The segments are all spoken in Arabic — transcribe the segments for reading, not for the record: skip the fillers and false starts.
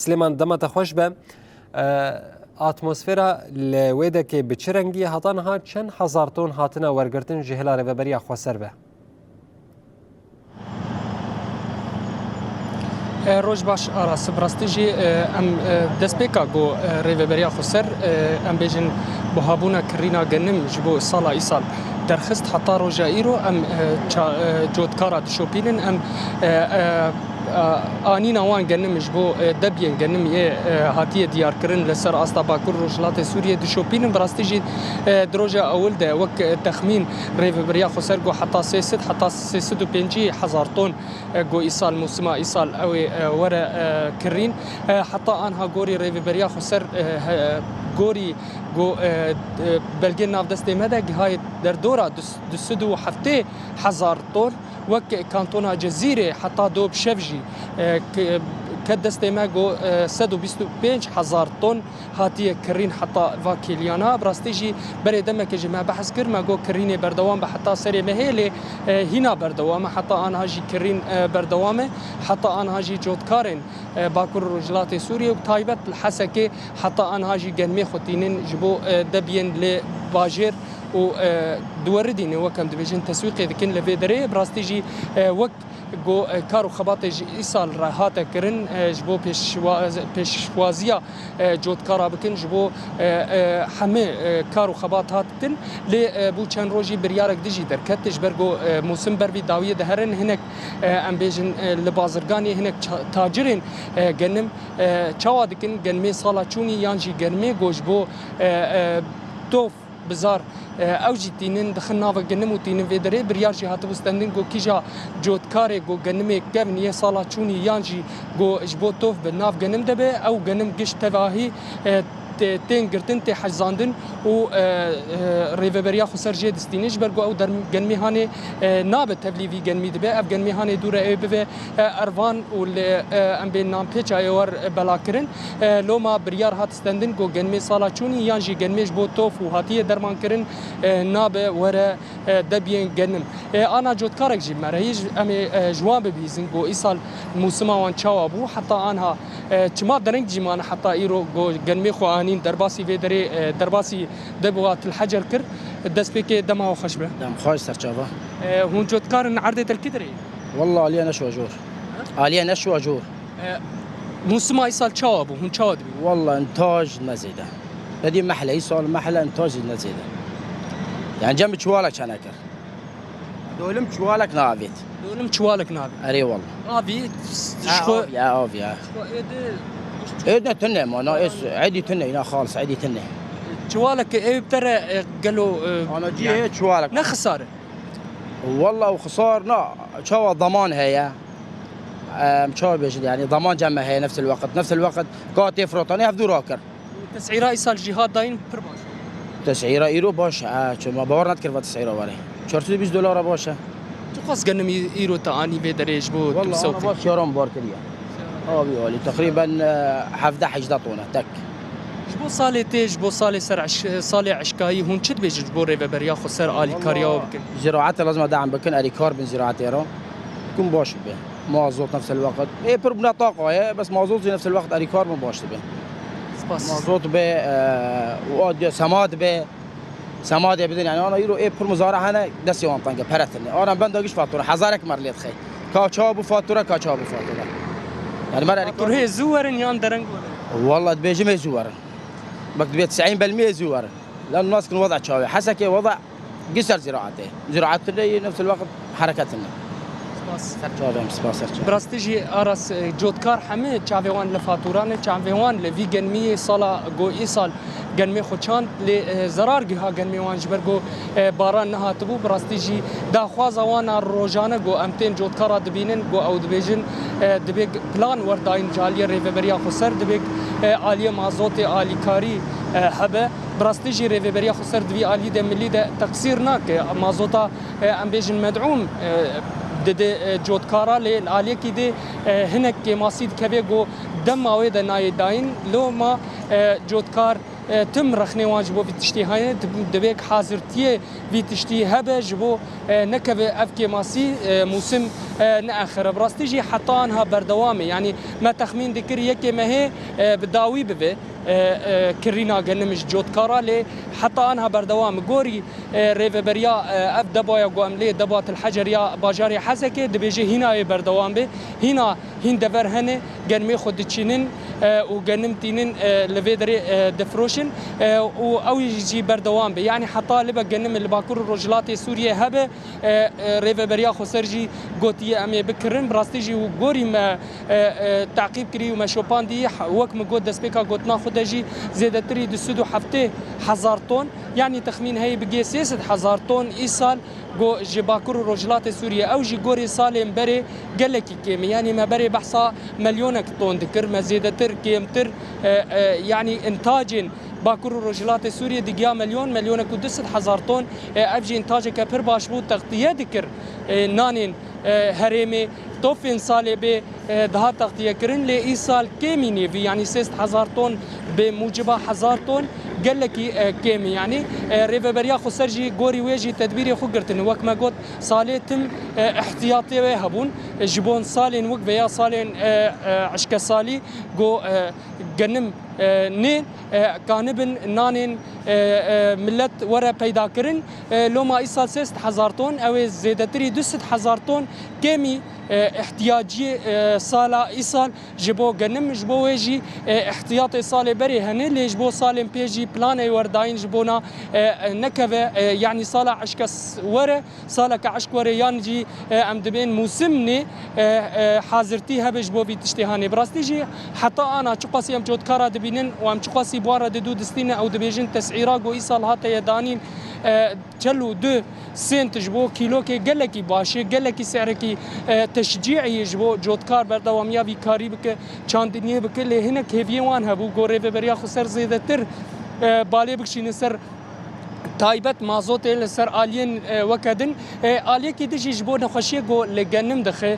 سليمان دمت خوش به اتمسفera لویده که به چه رنگی هاتان ها چند هزار تن هاتنا ورگرتن جهلا ریوبری خواسر به روز باش آراس براستیجی ام دسپیکا گو ریوبری خواسر ام بیشن بهابونا کرینا گنم جبو سالا ایسال درخست حتی روز ایرو ام جودکارا دشوپینن ام آنینا وان گنمش بو دبیان گنم یه هاتیه دیار کرن لسر آستا باکور روجلات سوریه دشوپینن براستیجی دروجا اول ده وک تخمین ریوبری خواسر گو حتی 350 هزار تن گو ایسال موسم ایسال او ورا کرین حتی آنها گوری ریوبری خواسر گوری گو بلگی ناف دسته مده های در دورا 207 هزار تن وک کانتونا جزیره حتی دو بشفجی كدستي ماغو 125 هزار طن هاتيه كرين حتى فاكيليانا براستيجي بري دمك جماعه بحث كر ماغو كريني بردوام حتى سري مهيلي هنا بردوام حتى انا هاجي كرين بردوامه حتى انا هاجي جودكارين باكر رجلات سوريا وتايبت الحسكه حتى انا هاجي جنمي خوتينين جبو دبين لباجير و دوردين وكم دبيجن تسويقي ذكن لفيدري براستيجي وك جو کارو خبات ایسال راحت کرن جبو پیشوازیا جودکارا بکن جبو همه کارو خبات هاتن لی بو چند روزی بریارک دیجی در کتش برگو موسم بروی داویه دهرن هنک ام بیجن لبازرگانی هنک تاجرین گنم چاوا دکن گنمی سالا چونی یانجی گنمی گوجبو توف بزار اوجی تینن دخلنا و گنم و تینن ویدره بریارجی هاتو استندن گو کیجا جودکاره گو گنمه کم نیه سالا چونی یانجی گو جبو توف به ناف گنم دبه او گنم گشت تواهی تين قرتن تي حزاندن و ريفبريا خسر جي دستينج برغو او در گنمي هاني ناب تبليفي گنمي دبه اف گنمي هاني دوره اي بو اروان و ام بين نام پيچ ايور بلاكرن لوما بريار هات استندن گو گنمي سالا چوني يانجي گنميش بو توف و هاتيه درمان کرن ناب ور دبين گنم انا جودكارك جي مرهيج ام جوان بيزن گو ايسال موسما وان چاوابو حتى انها چما درنگ جمان حتى ايرو گو گنمي خو درباسي فيدري درباسي دبوات الحجر كر دس بيك دمه وخشبه دم خاش سرچابه هون جودكارن عرضه الكدري والله عليا نشوى جور عليا نشوى جور موسم ايسال تشاوبو هون تشاودبي والله انتاج نزيده بدي محله يسال محله انتاج نزيده يعني جنب شوالك كان اكر دولم شوالك نافيت دولم شوالك نافي اري والله نافي شخو يا ايدنا تنه ما ناقص عدي تنه هنا خالص عدي تنه شوالك ايه بترى قالوا انا جي هيك شوالك لا خساره والله وخسارنا شو ضمان هي شو بيجي يعني ضمان جمع هي نفس الوقت قاعد يفرط انا هفدو راكر تسعيره ايسال جهاد داين برباش تسعيره ايرو باش شو ما باور نذكر تسعيره ولا 420 دولار باشه تقص قنم ايرو تاني في دريج بو والله انا باش يوم باركليه بيقولي تقريبا 17 طونه تك جبو صالي تيج بو صالي سرع صالي عشكاي هون شد بيجي جبو ريفبريا خسر الي كارياو بكن زراعتها لازم ادعم بكن الي كاربن زراعتي يرا يكون باش به مازوت نفس الوقت اي بربنا طاقه بس مازوت في نفس الوقت الي كاربن باش به مازوت به وادي سماد بدون يعني انا يرو اي بر مزارع هنا دسي وان طنقه برتني انا بندقش فاتوره حزارك مرليت خي كاچابو فاتوره يعني ما رأيك هي زورن يان درنگ والله تبيجي ما زورن بك 90% زورن لأن الناس كن وضع شاوي حسكي وضع قصر زراعتنا نفس الوقت حركتنا براستيجي ارس جودكار حمي تشافيوان لفاتوران تشافيوان لفي جنمي صلا جو ايصال جنمي خوچان لزرار جها جنمي وان جبرغو باران نها تبو براستيجي دا خوازوانا روجانا جو امتين جودكار دبينن جو او دبيجن دبيج بلان ورداين جاليه ريفبريا خسر دبيج عاليه مازوت عالي كاري حبه براستيجي ريفبريا خسر دبي عالي ده ملي ده تقصيرناك مازوتا ام بيجن مدعوم ده جودكارا للعالية كده هناك ماسيد كبيرو دم عويد نايدين لو ما جودكار تم رخنه واجبو في تشتي هاي دبيك حاضرتيه في تشتي هبه جبو نكبه افكي ماسي موسم ناخر براستيجي حتى انها بردوامي يعني ما تخمين ذكر يكي ما هي بداوي ببه كرينا جنمش جوت كارا لي حتى انها بردوام غوري ريفبريا اف دبايا قواملي دبات الحجر يا باجاري حسكه دبيجي هنا بردوام به هنا هين دبر هنه جنمي خد تشينن وجنمتينن لفيدري دفروشن او يجي بردوام به يعني حتى لبا جنم الباكور الرجلات سوريا هبه ريفبريا خسرجي قوتي امي بكرن براستيجي وغوري ما تعقيب كري وما شوبان دي وك مقود دسبيكا قوتنا خدجي زيادة تري دسودو حفته حزار طن يعني تخمين هي بقي 6,000 طن إيصال جو جباكور رجلات سوريا أو جي جوري سالم بري قالك كيم يعني ما بري بحصا مليونك طن ذكر ما زيادة تر كيمتر يعني إنتاج باكور رجلات سوريا دقيا مليون كدست 1000 طن أبجي إنتاجك بر باشبو تغطية ذكر نانين هرمي توفين سالي به ده تغطية كرن لإيصال كيميني في يعني 6,000 طن بموجبة 1000 طن قال لك كيمي يعني ريفبريا خسرجي غوري ويجي تدبيري خقرتن وك ما قلت صالي تم احتياطي هبون جبون صالين وك بيا صالين عشك صالي جو جنم نين كانبن نانين ملت ورا پیدا کرن لو ما ایسال 6,000 طن او زیادتری 2,000 طن کمی احتیاجی سالا ایسال جبو گنم جبو ویجی احتیاط سال بری هنه لجبو سال پیجی پلان ورداین جبونا نکوه يعني سالا عشق ورا سالا كعشق ورا يانجي ام دبين موسمني حاضرتي هبج بو بيتشتهاني براستيجي حتى انا چقاسي ام جود كارا دبينن وام چقاسي بوارا ددو دستين او دبيجن تسعيرا جو ايصال هاتا يدانين جلو 2 سنت جبو كيلو كي قالكي باشي قالكي سعركي تشجيعي جبو جود كار بردواميا في كاري بك چاندنيه بك اللي هنا كيفيوان هبو غوري بريا خسر زيدتر بالي بكشين سر تایبت مازوت لسر آلین وکدن آلیه کی دیجی جبو نخوشی گو لگنم دخه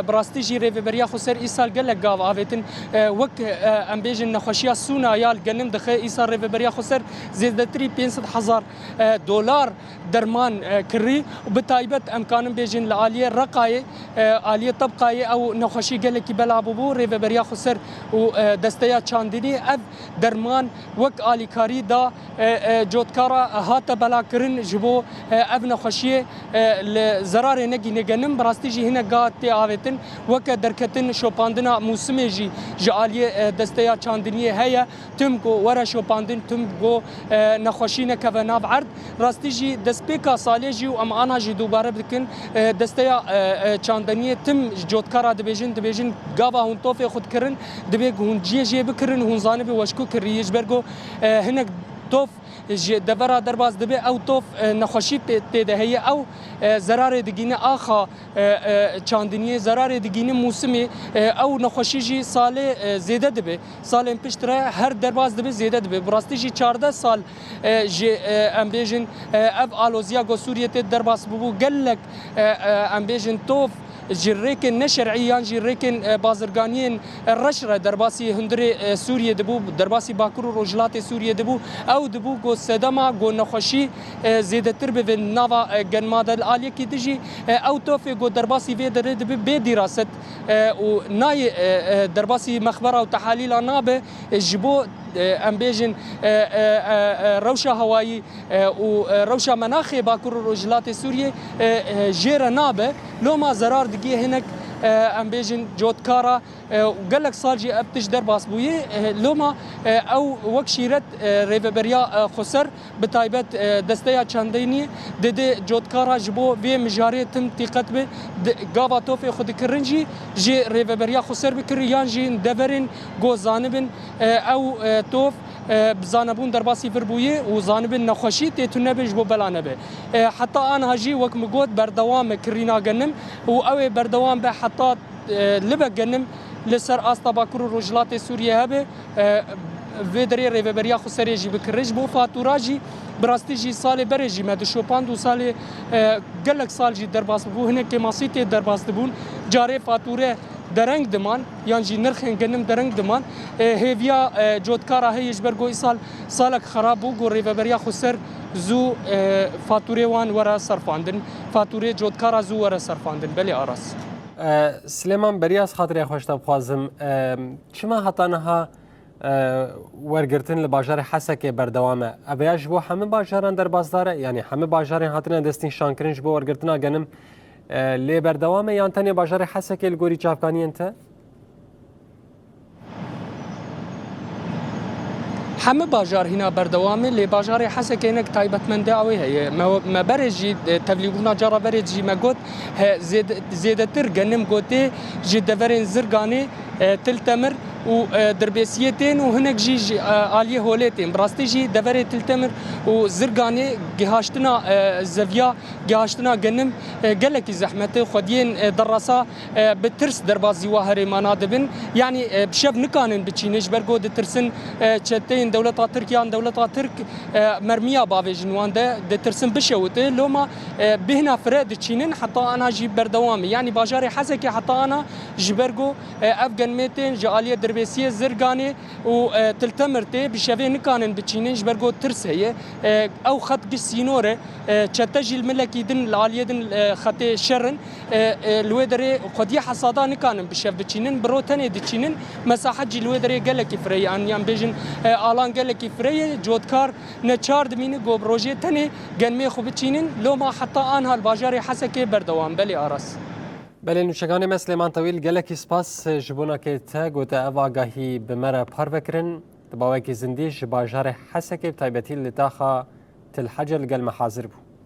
براستیجی ریوبریا خسر ایسال گل گاو آویتن وک ام بیجن نخوشی سونا یال گنم دخه ایسال ریوبریا خسر زیادتری 500,000 دلار درمان کری و بتایبت امکانم بیجن لآلیه رقای آلیه طبقای او نخوشی گل کی بلعبو بو ریوبریا خسر و دستیا چاندنی اف درمان وک آلیکاری دا جودکارا هات بلا کرن جبو ابن خشيه لزرار نگی نگنم براستیجی هنا قاتی آویتن وک درکتن شوپاندنا موسمی جی جالیه دستیا چاندنیه هیا تم گو ورا شوپاندن تم گو نخوشی نکوه ناو عرض راستیجی دستپیکا سالی جی و ام آنا جی دوباره بکن دستیا چاندنیه تم جودکارا دبیجن گاوا هون توفی خود کرن دبیگ هون جی بکرن هون زانبی وشکو کریج برگو هنک توف دبرا درباز دبي او توف نخوشي تيده هي او زرار دگينه آخا چاندنيه زرار دگينه موسمي او نخوشي جي سال زياده دبي سال ام پشتره هر درباز دبي زياده دبي براستي جي 14 سال جي ام بيجن اف الوزيا گو سوريه درباز بو قالك ام بيجن توف جريكن نشرعيان جريكن بازرگانيين الرشرة درباسي هندري سوريا دبو درباسي باكرو روجلات سوريا دبو او دبو گو سدما گو نخوشي زيادتر به ناوا گنماد الاليه کی دجي او توفي گو درباسي في در دبي بدراسه و ناي درباسي مخبره وتحاليل نابه جبو ام بيجن روشة هوائي وروشة مناخي باكر رجلات سوريا جيرا نابه لو ما زرار دقيه هناك ام بيجن جودكارا وقال لك صالجي ابتش درباس بويه لوما او وكشيرت ريفبريا خسر بتايبت دستيا چانديني ددي جودكارا جبو في مجاري تم تيقت به غابا توفي خود كرنجي جي ريفبريا خسر بكريان جي دبرن جو زانبن او توف بزانبون درباسي فربويه وزانبن نخوشي تيتونه بجبو بلانبه حتى انا هجي وك مقود بردوام كرينا جنم او بردوام به حتى لبا جنم لسر استا باكرو رجلات سوريا هبه فيدري ريفبريا خسريجي بكرج بو فاتوراجي براستيجي سال بريجي ما دشوباند وسال قالك سال جي درباس بو هنا كماسيتي درباس دبون جاري فاتوره درنگ دمان یان جی نرخین گنم درنگ دمان هیویا جودکارا هیش برگو ایسال سالک خراب بو گو ریوبریا خسر زو فاتوره وان ورا صرفاندن فاتوره جودکارا زو ورا صرفاندن بلی آراس سليمان برياس خاطر خوش تبخوازم چما هتانها ورگرتن لباجار حسکه بردوامه اویاش بو همه باجاران در بازداره یعنی همه باجاران هاتنه دستین شانکرنج بو ورگرتنا گنم لی بردوامه یان تنی باجار حسکه لگوری چافکانی انته همه باجار هنا بردوامه لی باجار حسکه اینک تایبەتمەندی ئەوەی هەیە مە بەرێژی تەبلیغونا جارا بەرێجی مەگوت زێدەتر گەنم گوتێ ji deverên zirganê tiltemir û derbêsiyetên û hinek jî aliyê holêtên bi rastî jî deverê tiltemir û zirganê gihaştina zeviya gihaştina genim gelekî zehmetê xwediyên derrasa bi tirs derbasî wa herêmana dibin yanî bi şev nikanin biçînin ji ber got ditirsin çeteyên dewleta Tirkiyan dewleta Tirk mermiya bavêjin wan de ditirsin bişewite loma bihna fire diçînin heta ana jî berdewamê yanî bajarê Hesekê heta ana ji ber got ev genmêtên ji aliyê derbêsiyê zirganê û tiltemir tê bi şevê nikanin biçînin ji ber got tirs heye ew xet giş sînorê çete jî milekî din li aliyê din xetê şerin li wê derê xwediyê hesada nikanin bi şev biçînin bi ro tenê diçînin mesahet jî li wê derê gelekî fireyê yan bêjin alan gelekî fireyê codkar ne çar dimîne got bi rojê tenê genmê xwe biçînin loma heta anha li bajarê Hesekê berdewam belê aras بله نوشگان سلیمان طویل گلکی سپاس جبونا که تا گوته او آگاهی بمره پار بکرن دباوه که زندیش باجار حسکه تایبتی لتاخا تل حجل گل محاضر بو